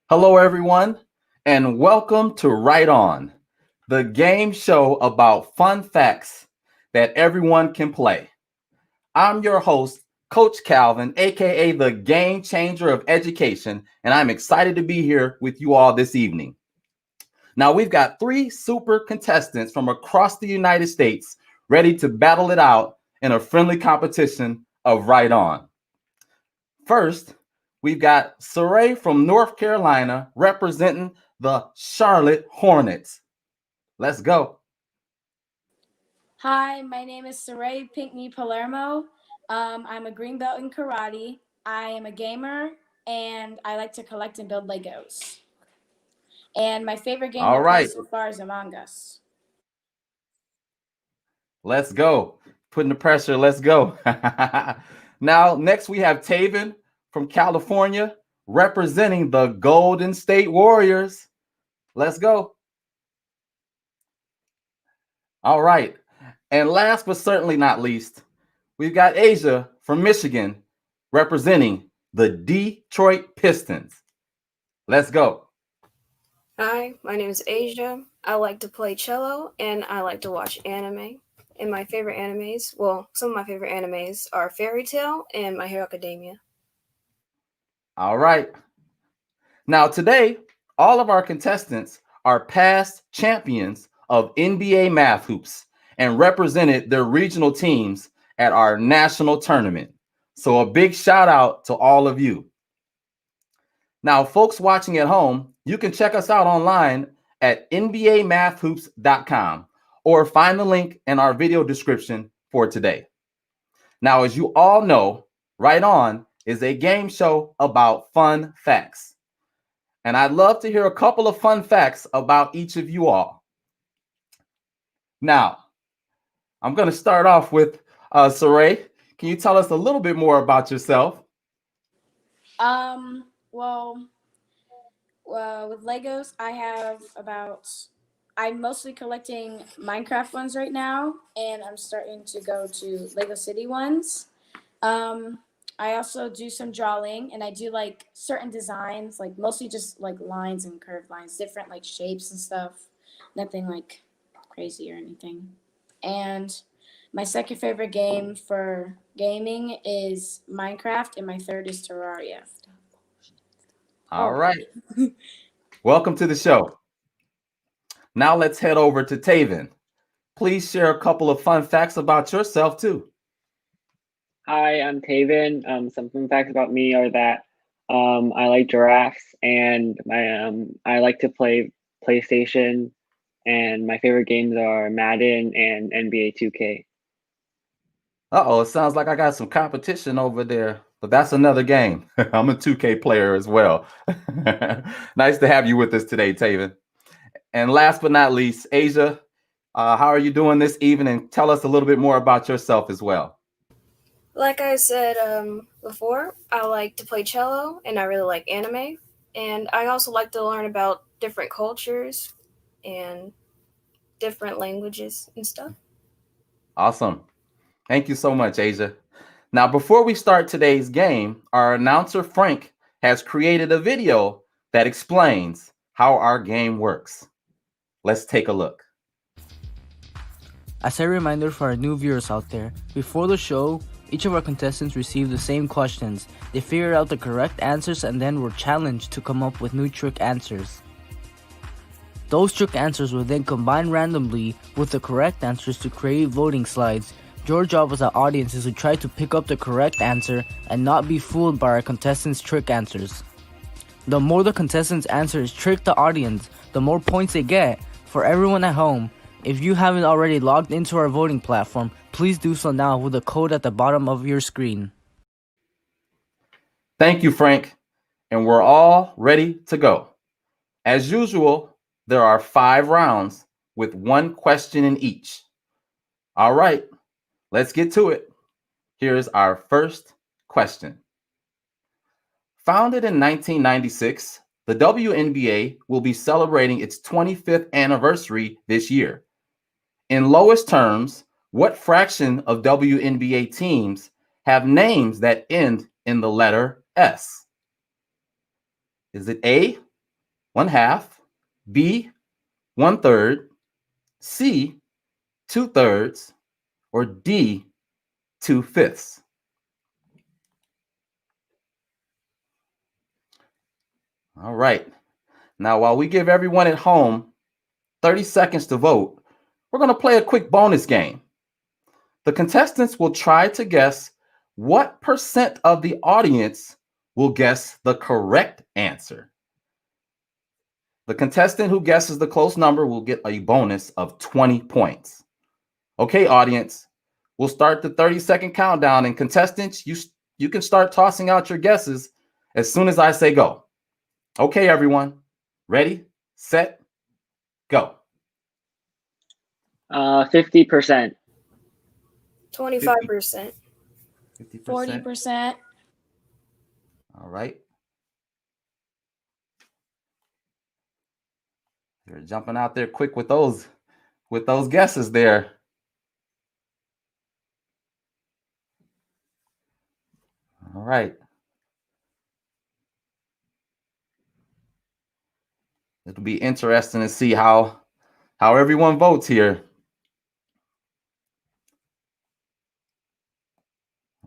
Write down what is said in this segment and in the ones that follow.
Hello, everyone, and welcome to RightOn, the game show about fun facts that everyone can play. I'm your host, Coach Calvin, aka the game changer of education, and I'm excited to be here with you all this evening. Now, we've got three super contestants from across the United States ready to battle it out in a friendly competition of Right On. First, we've got Saray from North Carolina representing the Charlotte Hornets. Let's go. Hi, my name is Saray Pinkney Palermo. I'm a green belt in karate. I am a gamer, and I like to collect and build Legos. And my favorite game to All play right, so far is Among Us. let's go. Putting the pressure, let's go. Now, next we have Taven from California representing the Golden State Warriors. Let's go. All right. And last but certainly not least, we've got Asia from Michigan representing the Detroit Pistons. Let's go. Hi, my name is Asia. I like to play cello and I like to watch anime. And my favorite animes, some of my favorite animes are Fairy Tail and My Hero Academia. All right. Now, today, all of our contestants are past champions of NBA math hoops and represented their regional teams at our national tournament. So, a big shout out to all of you. Now, folks watching at home, you can check us out online at nbamathhoops.com or find the link in our video description for today. Now, as you all know, Right On is a game show about fun facts. And I'd love to hear a couple of fun facts about each of you all. Now, I'm going to start off with Saray. Can you tell us a little bit more about yourself? Well, with Legos, I'm mostly collecting Minecraft ones right now, and I'm starting to go to Lego City ones. I also do some drawing, and I do like certain designs, like mostly just like lines and curved lines, different like shapes and stuff. Nothing like crazy or anything. And my second favorite game for gaming is Minecraft, and my third is Terraria. All right. Welcome to the show. Now let's head over to Taven. Please share a couple of fun facts about yourself too. Hi, I'm Taven. Some fun facts about me are that I like giraffes and I like to play PlayStation, and my favorite games are Madden and NBA 2K. Uh-oh, it sounds like I got some competition over there, but that's another game. I'm a 2K player as well. Nice to have you with us today, Taven. And last but not least, Asia, how are you doing this evening? Tell us a little bit more about yourself as well. Like I said before, I like to play cello and I really like anime. And I also like to learn about different cultures and different languages and stuff. Awesome. Thank you so much, Asia. Now, before we start today's game, our announcer, Frank, has created a video that explains how our game works. Let's take a look. As a reminder for our new viewers out there, before the show, each of our contestants received the same questions. They figured out the correct answers and then were challenged to come up with new trick answers. Those trick answers were then combined randomly with the correct answers to create voting slides. Your job as an audience is to try to pick up the correct answer and not be fooled by our contestants' trick answers. The more the contestants' answers trick the audience, the more points they get. For everyone at home, if you haven't already logged into our voting platform, please do so now with the code at the bottom of your screen. Thank you, Frank. And we're all ready to go. As usual, there are 5 rounds with 1 question in each. All right, let's get to it. Here's our first question. Founded in 1996, the WNBA will be celebrating its 25th anniversary this year. In lowest terms, what fraction of WNBA teams have names that end in the letter S? Is it A, 1/2, B, 1/3, C, 2/3, or D, 2/5? All right. Now, while we give everyone at home 30 seconds to vote, we're going to play a quick bonus game. The contestants will try to guess what percent of the audience will guess the correct answer. The contestant who guesses the close number will get a bonus of 20 points. Okay, audience, we'll start the 30-second countdown, and contestants, you can start tossing out your guesses as soon as I say go. Okay, everyone, ready, set, go. 50%. 25%. 50%. 40%. All right. You're jumping out there quick with those guesses there. All right. It'll be interesting to see how everyone votes here.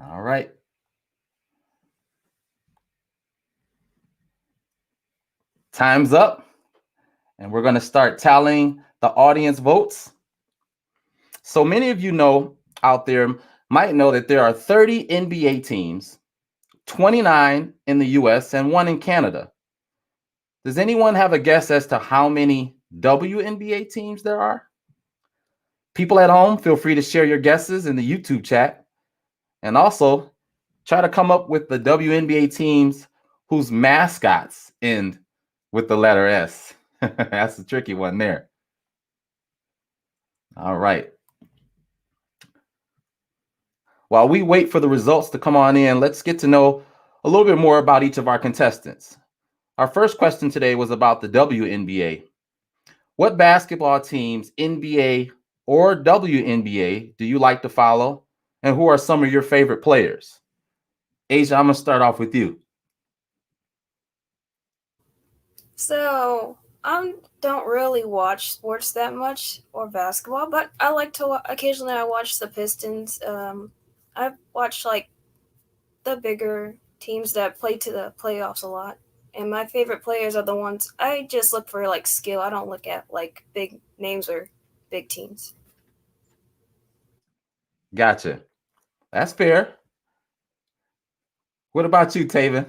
All right. Time's up, and we're going to start tallying the audience votes. So many of you know out there might know that there are 30 NBA teams, 29 in the US and 1 in Canada. Does anyone have a guess as to how many WNBA teams there are? People at home, feel free to share your guesses in the YouTube chat. And also, try to come up with the WNBA teams whose mascots end with the letter S. That's a tricky one there. All right. While we wait for the results to come on in, let's get to know a little bit more about each of our contestants. Our first question today was about the WNBA. What basketball teams, NBA or WNBA, do you like to follow? And who are some of your favorite players? Asia, I'm going to start off with you. So I don't really watch sports that much or basketball, but I like to occasionally I watch the Pistons. I watch like the bigger teams that play to the playoffs a lot. And my favorite players are the ones I just look for like skill. I don't look at like big names or big teams. Gotcha. That's fair. What about you, Taven?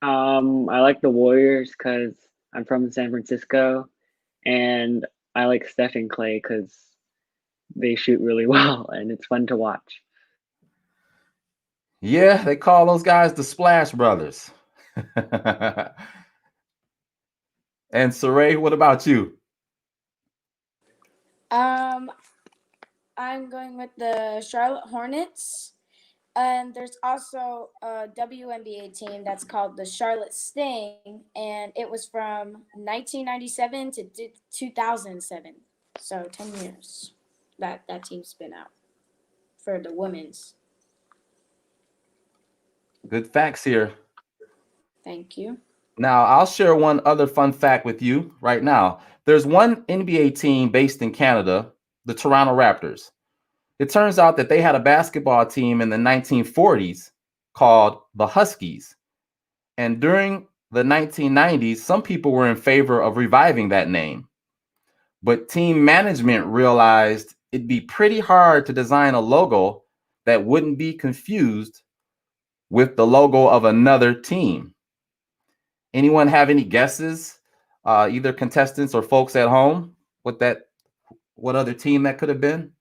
I like the Warriors because I'm from San Francisco, and I like Steph and Clay because they shoot really well and it's fun to watch. Yeah, they call those guys the Splash Brothers. And Saray, what about you? I'm going with the Charlotte Hornets. And there's also a WNBA team that's called the Charlotte Sting, and it was from 1997 to 2007. So 10 years that team's been out for the women's. Good facts here. Thank you. Now, I'll share one other fun fact with you right now. There's one NBA team based in Canada, the Toronto Raptors. It turns out that they had a basketball team in the 1940s called the Huskies. And during the 1990s, some people were in favor of reviving that name. But team management realized it'd be pretty hard to design a logo that wouldn't be confused with the logo of another team. Anyone have any guesses, either contestants or folks at home, what other team that could have been?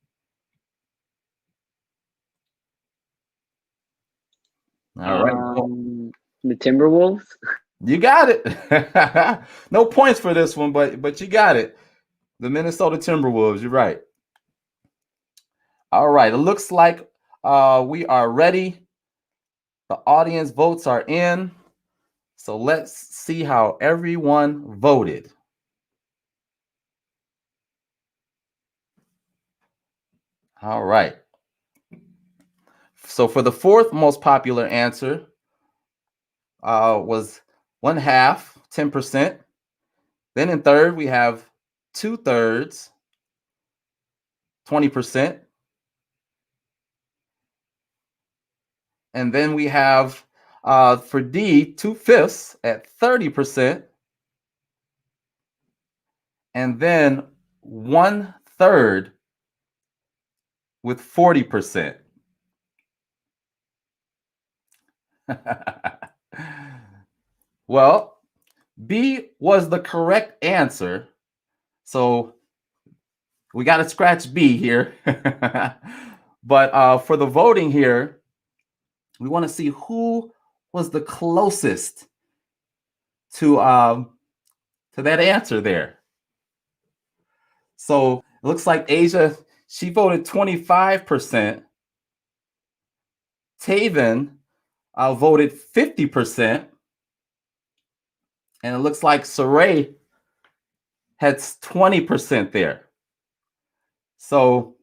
All right. The Timberwolves. You got it. No points for this one, but you got it. The Minnesota Timberwolves. You're right. All right. It looks like we are ready. The audience votes are in. So let's see how everyone voted. All right. So for the fourth most popular answer was 1/2, 10%. Then in third, we have 2/3, 20%. And then we have for D, 2/5 at 30%. And then 1/3 with 40%. Well, B was the correct answer. So we got to scratch B here. But for the voting here, we want to see who was the closest to that answer there. So it looks like Asia, she voted 25%. Taven voted 50%. And it looks like Saray had 20% there. So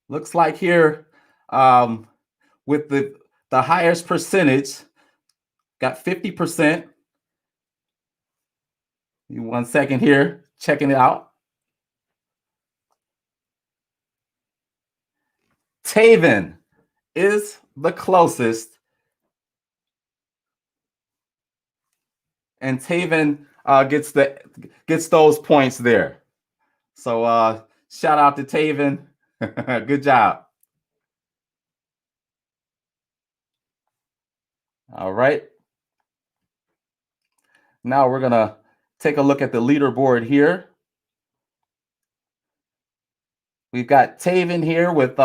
looks like here with the highest percentage, got 50%. 1 second here, checking it out. Taven is the closest. And Taven gets those points there. So shout out to Taven. Good job. All right. Now we're gonna take a look at the leaderboard here. We've got Taven here with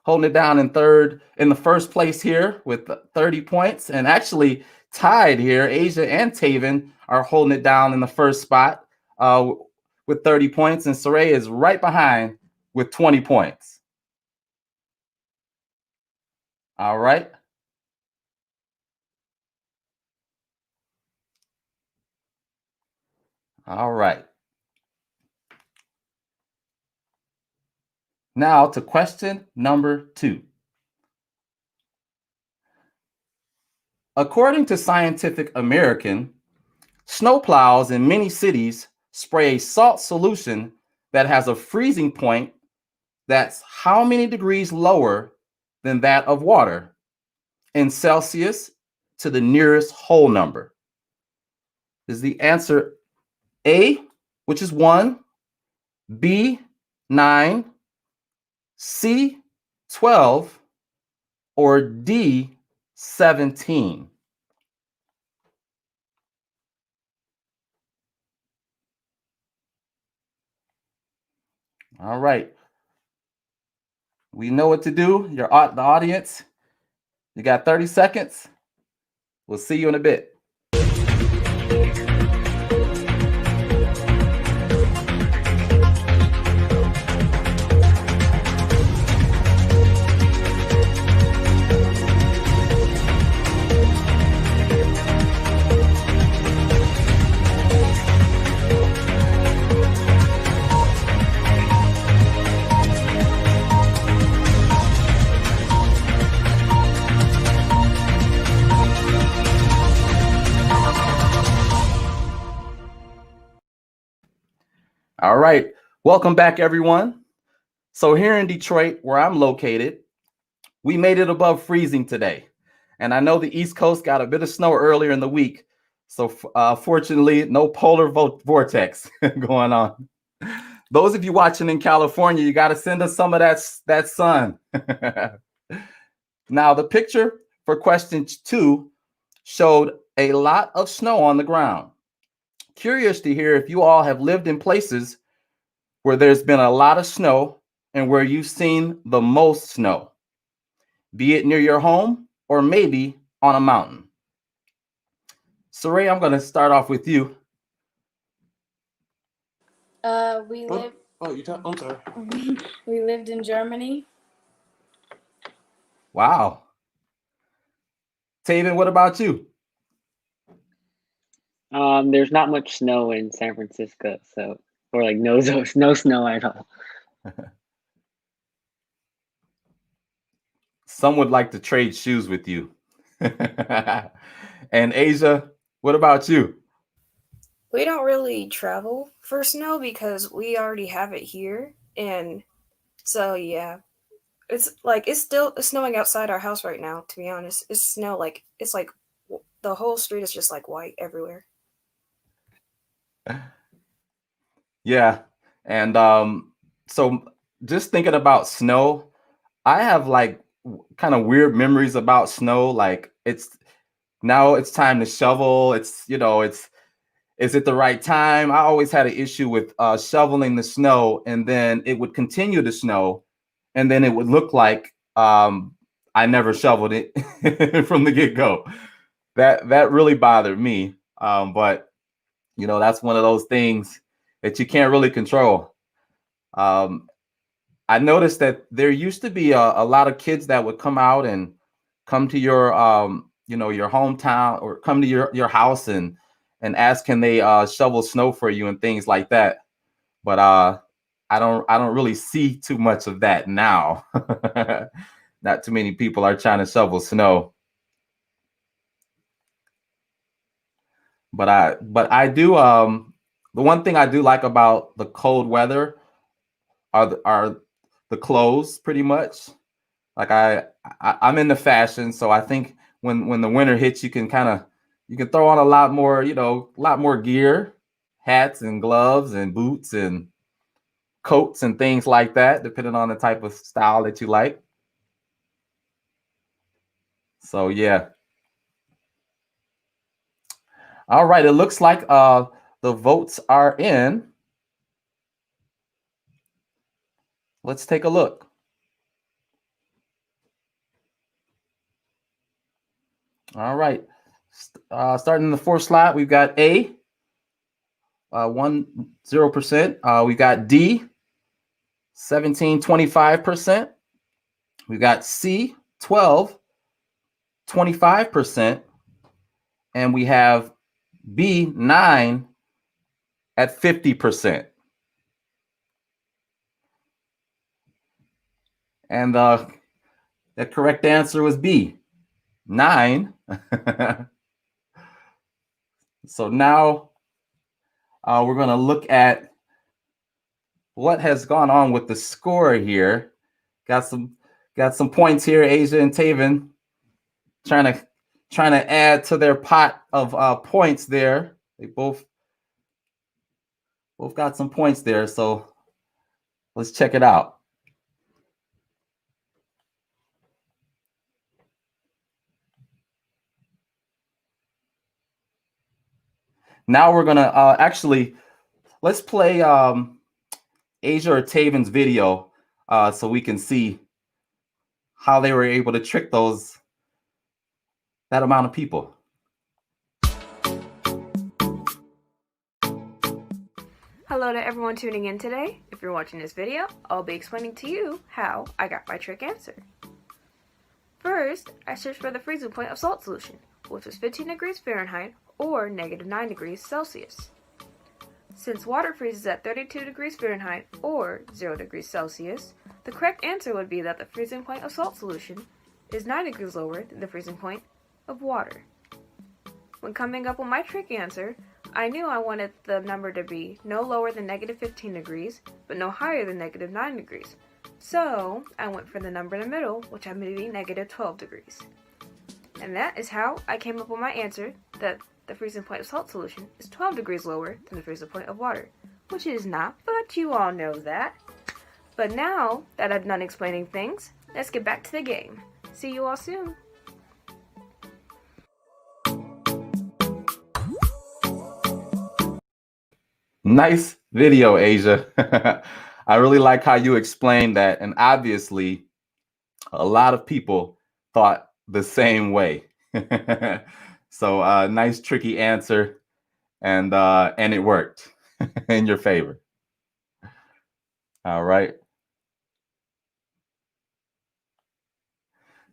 holding it down in third, in the first place here with 30 points, and actually tied here. Asia and Taven are holding it down in the first spot with 30 points, and Saray is right behind with 20 points. All right. All right. Now to question number 2. According to Scientific American, snowplows in many cities spray a salt solution that has a freezing point that's how many degrees lower than that of water in Celsius to the nearest whole number? Is the answer A, which is 1, B, 9, C, 12, or D, 17? All right. We know what to do. The audience, you got 30 seconds. We'll see you in a bit. All right. Welcome back, everyone. So here in Detroit, where I'm located, we made it above freezing today. And I know the East Coast got a bit of snow earlier in the week. So fortunately, no polar vortex going on. Those of you watching in California, you got to send us some of that sun. Now, the picture for question 2 showed a lot of snow on the ground. Curious to hear if you all have lived in places where there's been a lot of snow and where you've seen the most snow, be it near your home or maybe on a mountain. Saray, I'm going to start off with you. We lived. I'm sorry. We lived in Germany. Wow. Taven, what about you? There's not much snow in San Francisco, so or like no snow at all. Some would like to trade shoes with you. And Asia, what about you? We don't really travel for snow because we already have it here. And so, yeah, it's still snowing outside our house right now, to be honest. It's snow, it's like the whole street is just like white everywhere. Yeah. And so just thinking about snow, I have like kind of weird memories about snow. Like now it's time to shovel. Is it the right time? I always had an issue with shoveling the snow, and then it would continue to snow, and then it would look like I never shoveled it from the get-go. That really bothered me. But that's one of those things that you can't really control. Um, I noticed that there used to be a lot of kids that would come out and come to your your hometown, or come to your house and ask, can they shovel snow for you and things like that. But I don't really see too much of that now. Not too many people are trying to shovel snow. But I do the one thing I do like about the cold weather are the clothes, pretty much. Like I'm into fashion, so I think when the winter hits, you can throw on a lot more, a lot more gear, hats and gloves and boots and coats and things like that, depending on the type of style that you like. So yeah. All right, it looks like the votes are in. Let's take a look. All right. Starting in the fourth slot, we've got A, 10%. We got D, 17.25%. We've got C, 12.25%. And we have B, 9 at 50%. And the correct answer was B, 9. So now we're going to look at what has gone on with the score here. Got some points here. Asia and Taven trying to add to their pot of points there. They both got some points there. So let's check it out. Now we're gonna actually let's play Asia or Taven's video so we can see how they were able to trick that amount of people. Hello to everyone tuning in today. If you're watching this video, I'll be explaining to you how I got my trick answer. First, I searched for the freezing point of salt solution, which was 15 degrees Fahrenheit or -9 degrees Celsius. Since water freezes at 32 degrees Fahrenheit or 0 degrees Celsius, the correct answer would be that the freezing point of salt solution is 9 degrees lower than the freezing point of water. When coming up with my trick answer, I knew I wanted the number to be no lower than -15 degrees, but no higher than -9 degrees. So I went for the number in the middle, which happened to be -12 degrees. And that is how I came up with my answer that the freezing point of salt solution is 12 degrees lower than the freezing point of water, which it is not, but you all know that. But now that I've done explaining things, let's get back to the game. See you all soon. Nice video, Asia. I really like how you explained that, and obviously a lot of people thought the same way. So nice tricky answer, and it worked in your favor. All right.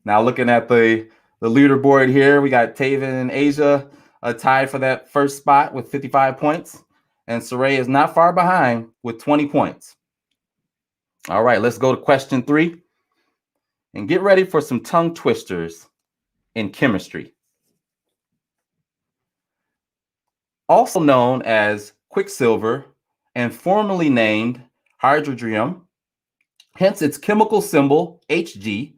Now looking at the leaderboard here, we got Taven and Asia tied for that first spot with 55 points. And Saray is not far behind with 20 points. All right, let's go to question 3. And get ready for some tongue twisters in chemistry. also known as quicksilver and formerly named hydrogrium, hence its chemical symbol Hg.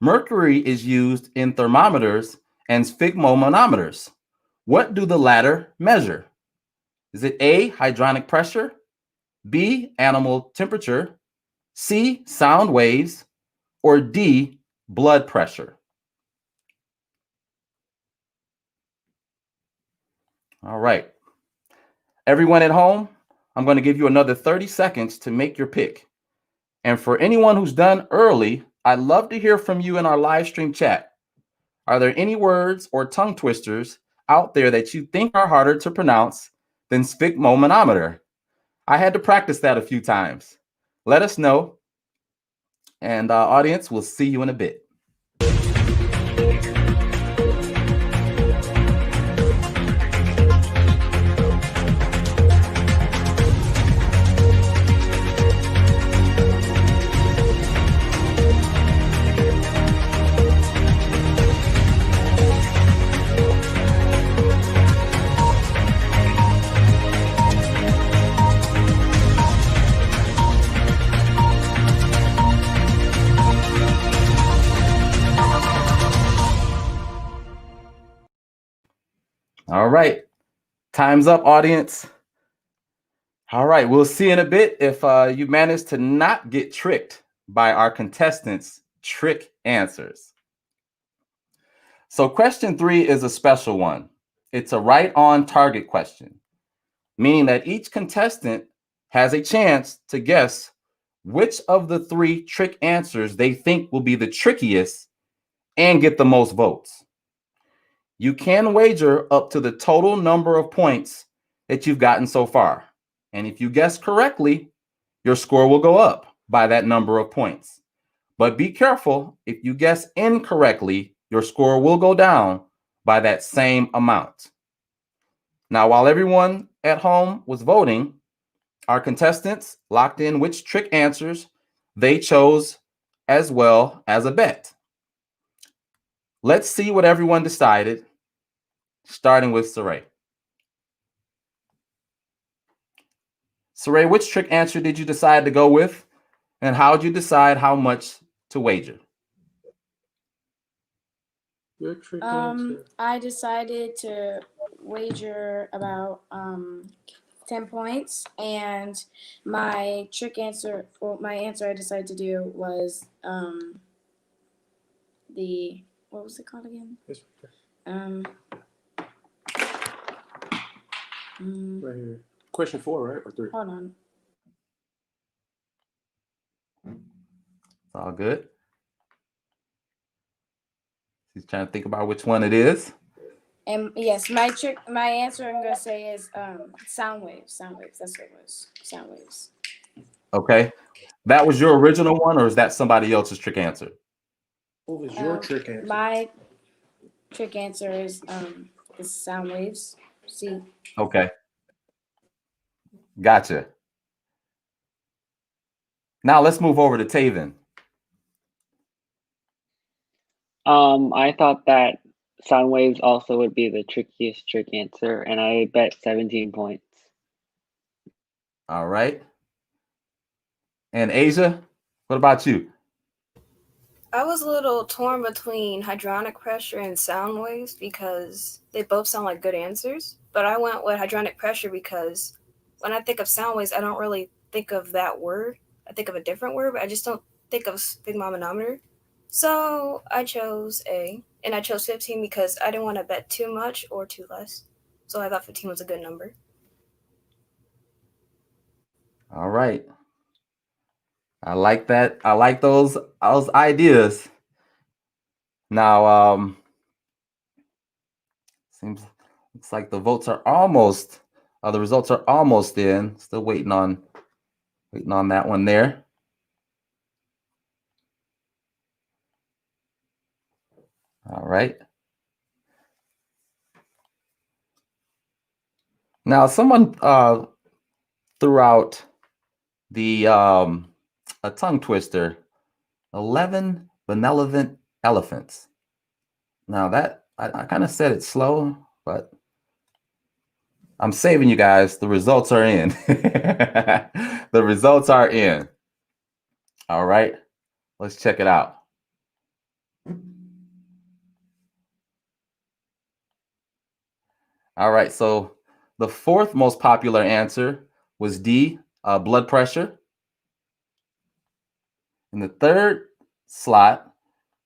Mercury is used in thermometers and sphygmomanometers. What do the latter measure? Is it A, hydronic pressure, B, animal temperature, C, sound waves, or D, blood pressure? All right. Everyone at home, I'm going to give you another 30 seconds to make your pick. And for anyone who's done early, I'd love to hear from you in our live stream chat. Are there any words or tongue twisters out there that you think are harder to pronounce than sphygmomanometer? I had to practice that a few times. Let us know. And audience, we'll see you in a bit. All right. Time's up, audience. All right. We'll see in a bit if you manage to not get tricked by our contestants' trick answers. So question 3 is a special one. It's a right-on target question, meaning that each contestant has a chance to guess which of the 3 trick answers they think will be the trickiest and get the most votes. You can wager up to the total number of points that you've gotten so far. And if you guess correctly, your score will go up by that number of points. But be careful, if you guess incorrectly, your score will go down by that same amount. Now, while everyone at home was voting, our contestants locked in which trick answers they chose as well as a bet. Let's see what everyone decided, starting with Saray. Saray, which trick answer did you decide to go with, and how did you decide how much to wager? Your trick answer. I decided to wager about 10 points, and my trick answer, well, my answer I decided to do was the, what was it called again? It's right here. Question 4, right? Or 3? Hold on. It's all good. He's trying to think about which one it is. And yes, my answer I'm gonna say is sound waves. Sound waves. That's what it was. Sound waves. Okay. That was your original one, or is that somebody else's trick answer? What was your trick answer? My trick answer is the sound waves. See. Okay. Gotcha. Now let's move over to Taven. I thought that sound waves also would be the trickiest trick answer, and I bet 17 points. All right. And Asia, what about you? I was a little torn between hydronic pressure and sound waves because they both sound like good answers. But I went with hydronic pressure because when I think of sound waves, I don't really think of that word. I think of a different word, but I just don't think of sphygmomanometer. So I chose A, and I chose 15 because I didn't want to bet too much or too less. So I thought 15 was a good number. All right. I like that. I like those ideas. Now, looks like the votes are almost, the results are almost in. Still waiting on that one there. All right. Now, someone threw out the a tongue twister, 11 benevolent elephants. Now that I kind of said it slow, but I'm saving you guys. The results are in. The results are in. All right, let's check it out. All right, so the fourth most popular answer was D, blood pressure. In the third slot,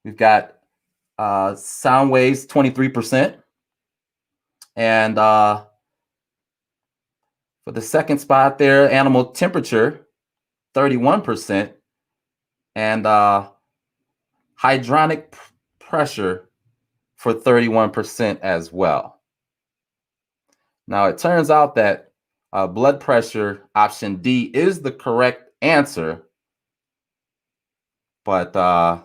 we've got sound waves, 23%. And for the second spot there, animal temperature, 31%. And hydronic pressure for 31% as well. Now, it turns out that blood pressure, option D, is the correct answer. But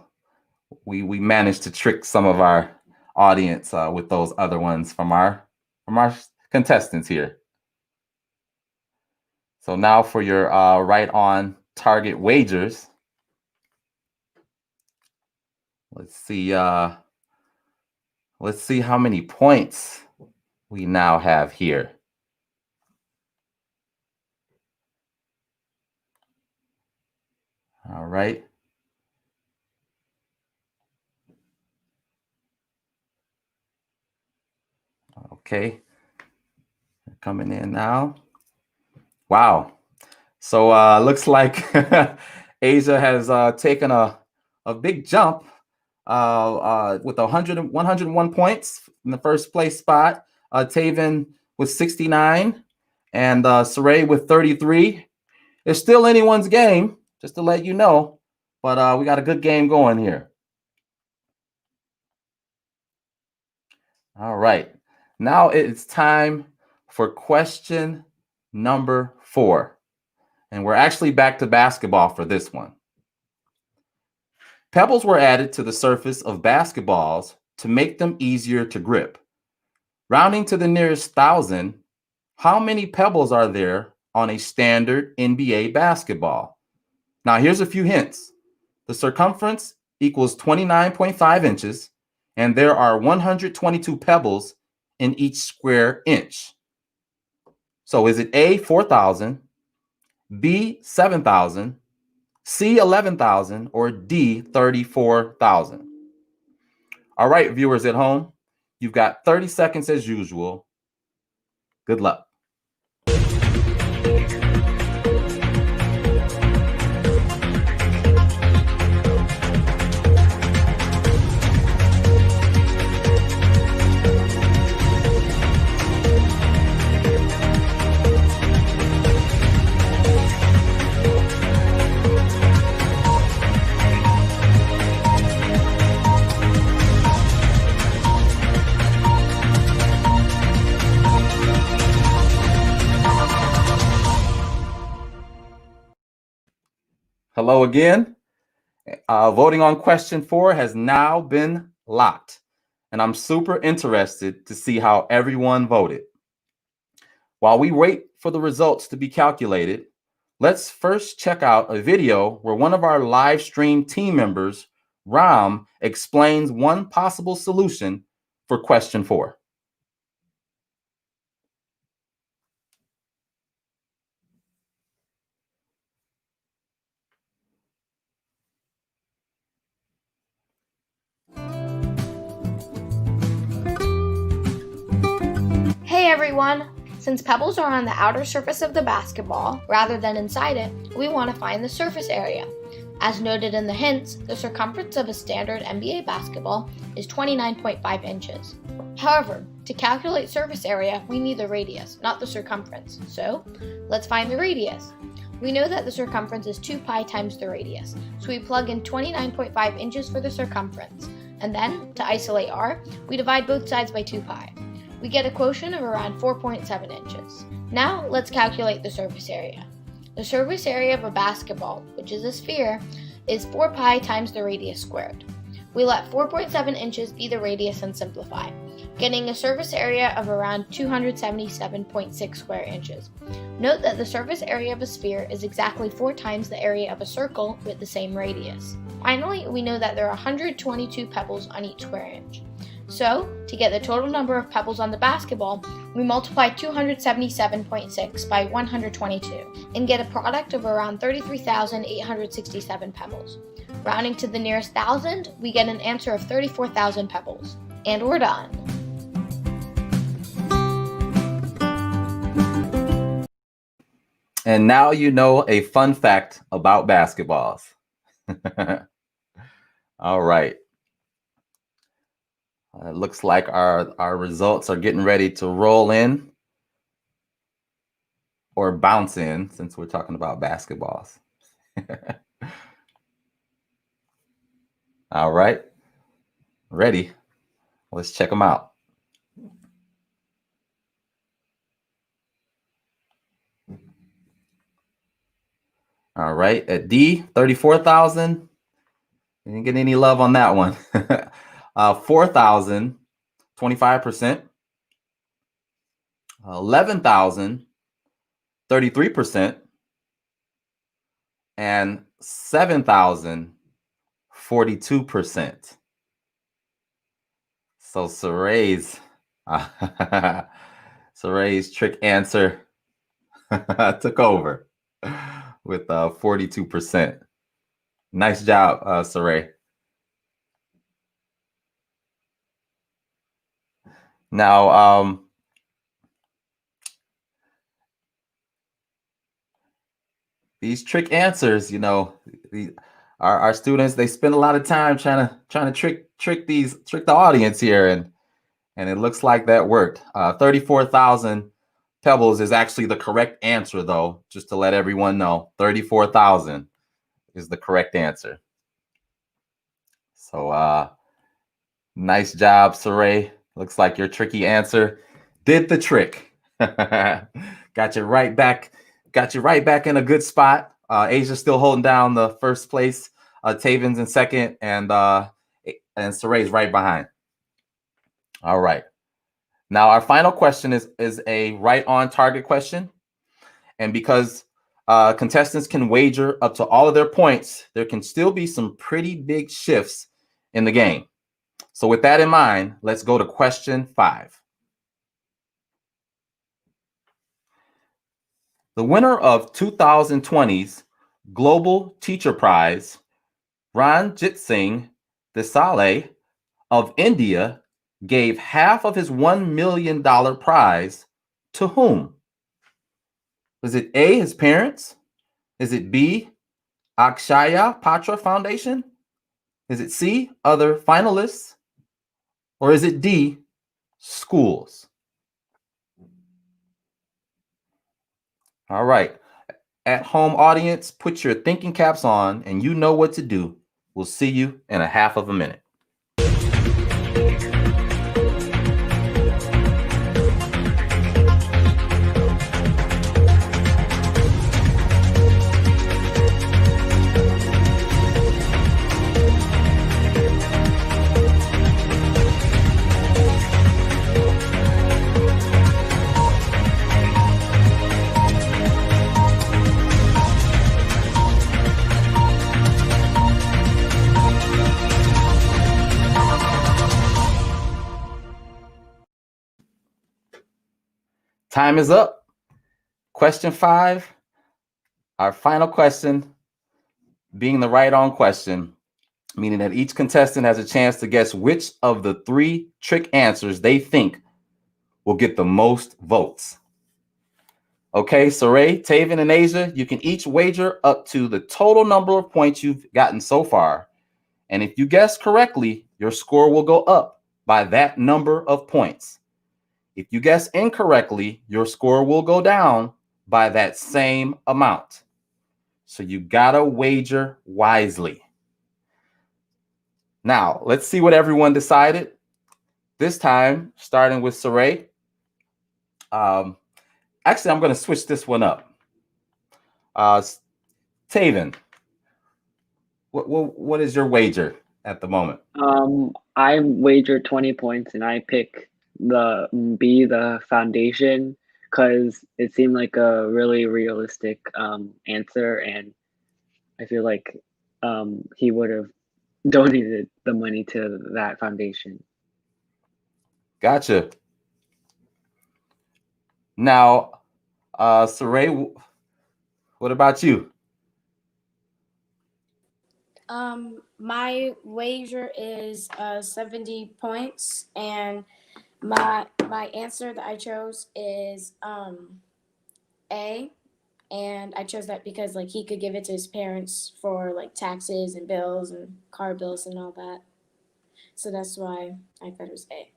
we managed to trick some of our audience with those other ones from our contestants here. So now for your right on target wagers. Let's see how many points we now have here. All right. Okay. They're coming in now. Wow. So looks like Asia has taken a big jump with 101 points in the first place spot. Taven with 69 and Saray with 33. It's still anyone's game, just to let you know, but we got a good game going here. All right, now it's time for question number 4. And we're actually back to basketball for this one. Pebbles were added to the surface of basketballs to make them easier to grip. Rounding to the nearest 1,000, how many pebbles are there on a standard NBA basketball? Now, here's a few hints. The circumference equals 29.5 inches, and there are 122 pebbles in each square inch. So is it A, 4,000, B, 7,000, C, 11,000, or D, 34,000? All right, viewers at home, you've got 30 seconds as usual. Good luck. Hello again. Voting on question 4 has now been locked, and I'm super interested to see how everyone voted. While we wait for the results to be calculated, let's first check out a video where one of our live stream team members, Ram, explains one possible solution for question 4. Hey everyone! Since pebbles are on the outer surface of the basketball rather than inside it, we want to find the surface area. As noted in the hints, the circumference of a standard NBA basketball is 29.5 inches. However, to calculate surface area, we need the radius, not the circumference. So, let's find the radius. We know that the circumference is 2 pi times the radius, so we plug in 29.5 inches for the circumference. And then, to isolate r, we divide both sides by 2 pi. We get a quotient of around 4.7 inches. Now, let's calculate the surface area. The surface area of a basketball, which is a sphere, is 4 pi times the radius squared. We let 4.7 inches be the radius and simplify, getting a surface area of around 277.6 square inches. Note that the surface area of a sphere is exactly 4 times the area of a circle with the same radius. Finally, we know that there are 122 pebbles on each square inch. So, to get the total number of pebbles on the basketball, we multiply 277.6 by 122 and get a product of around 33,867 pebbles. Rounding to the nearest thousand, we get an answer of 34,000 pebbles. And we're done. And now you know a fun fact about basketballs. All right. It looks like our results are getting ready to roll in or bounce in, since we're talking about basketballs. All right. Ready? Let's check them out. All right. At D, 34,000. Didn't get any love on that one. 4,000, 25%. 11,000, 33%. And 7,000, 42%. So Saray's trick answer took over with 42%. Nice job, Saray. Now, these trick answers, you know, our students, they spend a lot of time trying to trick the audience here, and it looks like that worked. 34,000 pebbles is actually the correct answer, though, just to let everyone know. 34,000 is the correct answer. So nice job, Saray. Looks like your tricky answer did the trick. Got you right back in a good spot. Asia's still holding down the first place. Taven's in second, and Saray's right behind. All right. Now our final question is a right on target question. And because contestants can wager up to all of their points, there can still be some pretty big shifts in the game. So with that in mind, let's go to question 5. The winner of 2020's Global Teacher Prize, Ranjit Singh Desale of India, gave half of his $1 million prize to whom? Is it A, his parents? Is it B, Akshaya Patra Foundation? Is it C, other finalists? Or is it D, schools? All right. At home audience, put your thinking caps on and you know what to do. We'll see you in a half of a minute. Time is up. Question 5, our final question, being the right on question, meaning that each contestant has a chance to guess which of the 3 trick answers they think will get the most votes. Okay, Saray, Taven, and Asia, you can each wager up to the total number of points you've gotten so far. And if you guess correctly, your score will go up by that number of points. If you guess incorrectly, your score will go down by that same amount. So you gotta wager wisely. Now, let's see what everyone decided. This time, starting with Saray. Actually, I'm gonna switch this one up. Taven, what is your wager at the moment? I wagered 20 points and I pick the B, the foundation, because it seemed like a really realistic answer, and I feel like he would have donated the money to that foundation. Gotcha. Now, Saray, what about you? My wager is 70 points, and my answer that I chose is A, and I chose that because like he could give it to his parents for like taxes and bills and car bills and all that. So that's why I thought it was A.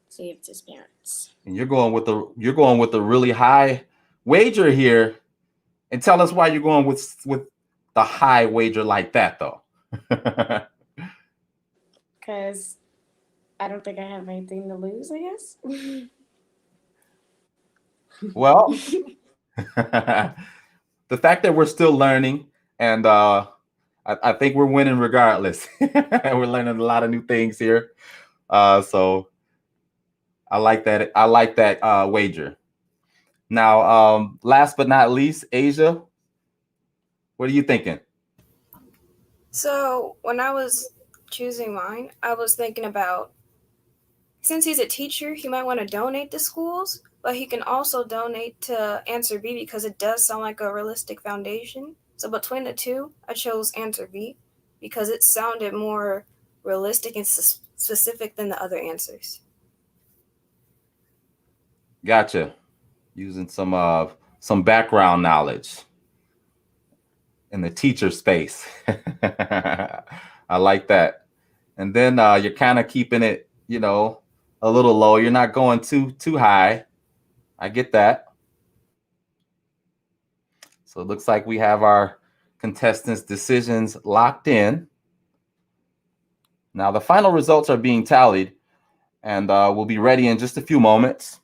So he gave it to his parents. And you're going with the really high wager here. And tell us why you're going with the high wager like that, though. Because I don't think I have anything to lose, I guess. Well, the fact that we're still learning, and I think we're winning regardless. We're learning a lot of new things here. So I like that. I like that wager. Now, last but not least, Asia, what are you thinking? So when I was choosing mine, I was thinking about, since he's a teacher, he might want to donate to schools, but he can also donate to answer B because it does sound like a realistic foundation. So between the two, I chose answer B because it sounded more realistic and specific than the other answers. Gotcha. Using some background knowledge in the teacher space. I like that. And then you're kind of keeping it, a little low. You're not going too high. I get that. So it looks like we have our contestants' decisions locked in. Now the final results are being tallied, and we'll be ready in just a few moments.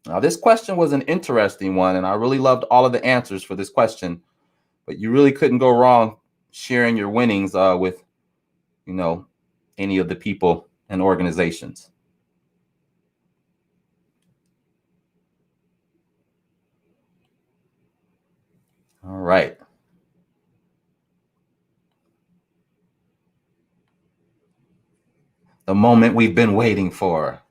Now this question was an interesting one, and I really loved all of the answers for this question. But you really couldn't go wrong sharing your winnings with, any of the people and organizations. All right. The moment we've been waiting for.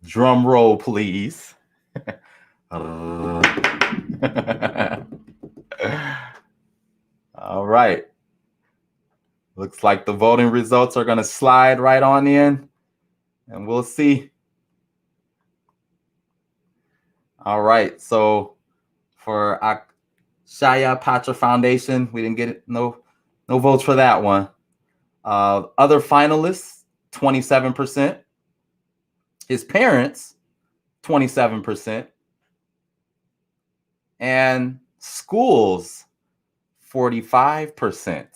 Drum roll, please. All right. Looks like the voting results are going to slide right on in, and we'll see. All right. So for Akshaya Patra Foundation, we didn't get no votes for that one. Other finalists, 27%. His parents, 27%. And schools, 45%.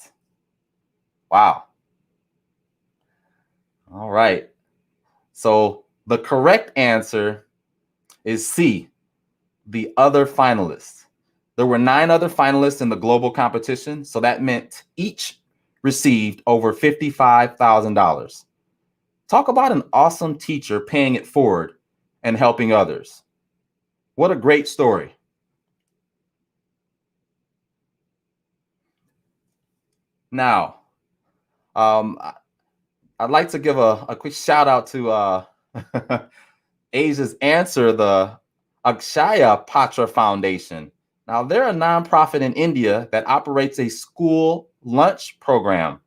Wow. All right. So the correct answer is C, the other finalists. There were 9 other finalists in the global competition, so that meant each received over $55,000. Talk about an awesome teacher paying it forward and helping others. What a great story. Now, I'd like to give a quick shout out to Asia's answer, the Akshaya Patra Foundation. Now, they're a nonprofit in India that operates a school lunch program.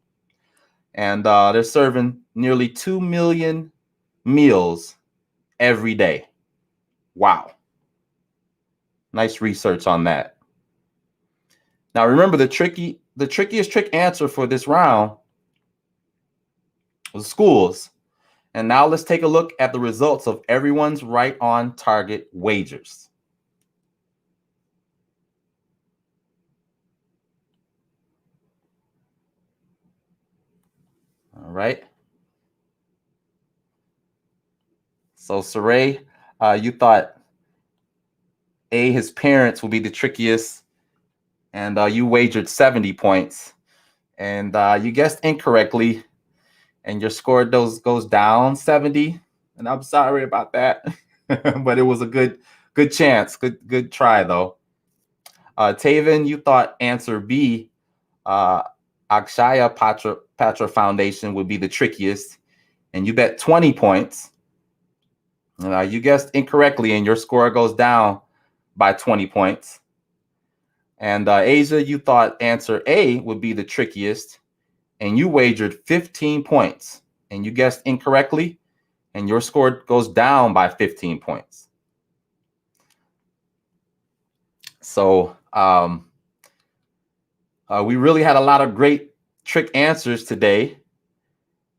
And they're serving nearly 2 million meals every day. Wow. Nice research on that. Now, remember, the trickiest trick answer for this round was schools. And now let's take a look at the results of everyone's right on target wagers. All right. So Saray, you thought A, his parents will be the trickiest, and you wagered 70 points. And you guessed incorrectly, and your score goes down 70. And I'm sorry about that, but it was a good chance. Good try, though. Taven, you thought answer B, Akshaya Patra Foundation would be the trickiest, and you bet 20 points. You guessed incorrectly, and your score goes down by 20 points. And Asia, you thought answer A would be the trickiest, and you wagered 15 points, and you guessed incorrectly, and your score goes down by 15 points. So we really had a lot of great trick answers today.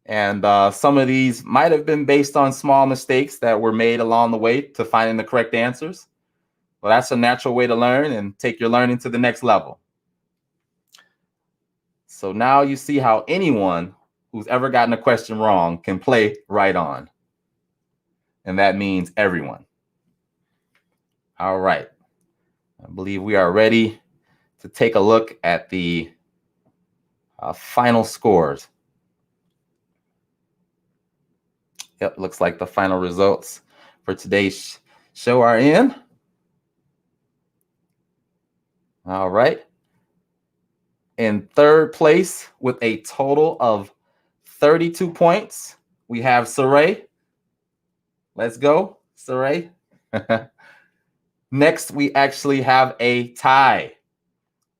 And some of these might have been based on small mistakes that were made along the way to finding the correct answers. Well, that's a natural way to learn and take your learning to the next level. So now you see how anyone who's ever gotten a question wrong can play right on. And that means everyone. All right. I believe we are ready to take a look at the final scores. Yep, looks like the final results for today's show are in. All right. In third place with a total of 32 points, we have Saray. Let's go, Saray. Next, we actually have a tie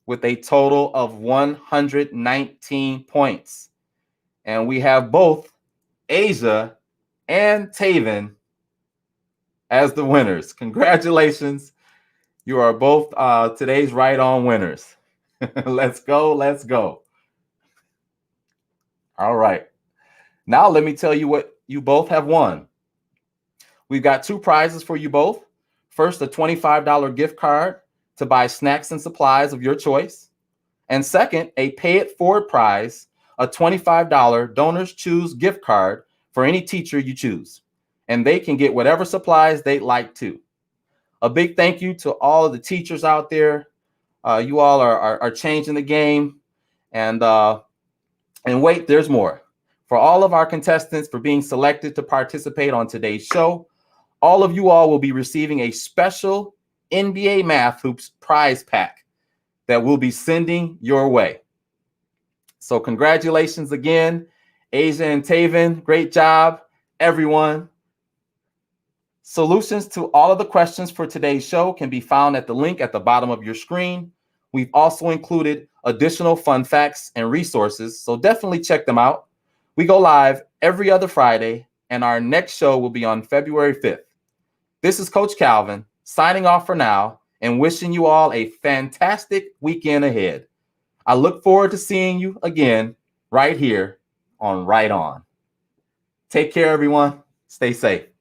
with a total of 119 points. And we have both Asia and Taven as the winners. Congratulations. You are both today's Right On winners. Let's go. Let's go. All right. Now let me tell you what you both have won. We've got two prizes for you both. First, a $25 gift card to buy snacks and supplies of your choice. And second, a Pay It Forward prize, a $25 Donors Choose gift card for any teacher you choose. And they can get whatever supplies they'd like to. A big thank you to all of the teachers out there. You all are changing the game. And wait, there's more. For all of our contestants for being selected to participate on today's show, all of you all will be receiving a special NBA Math Hoops prize pack that we'll be sending your way. So congratulations again, Asia and Taven. Great job, everyone. Solutions to all of the questions for today's show can be found at the link at the bottom of your screen. We've also included additional fun facts and resources, so definitely check them out. We go live every other Friday, and our next show will be on February 5th. This is Coach Calvin signing off for now and wishing you all a fantastic weekend ahead. I look forward to seeing you again right here on Right On. Take care, everyone. Stay safe.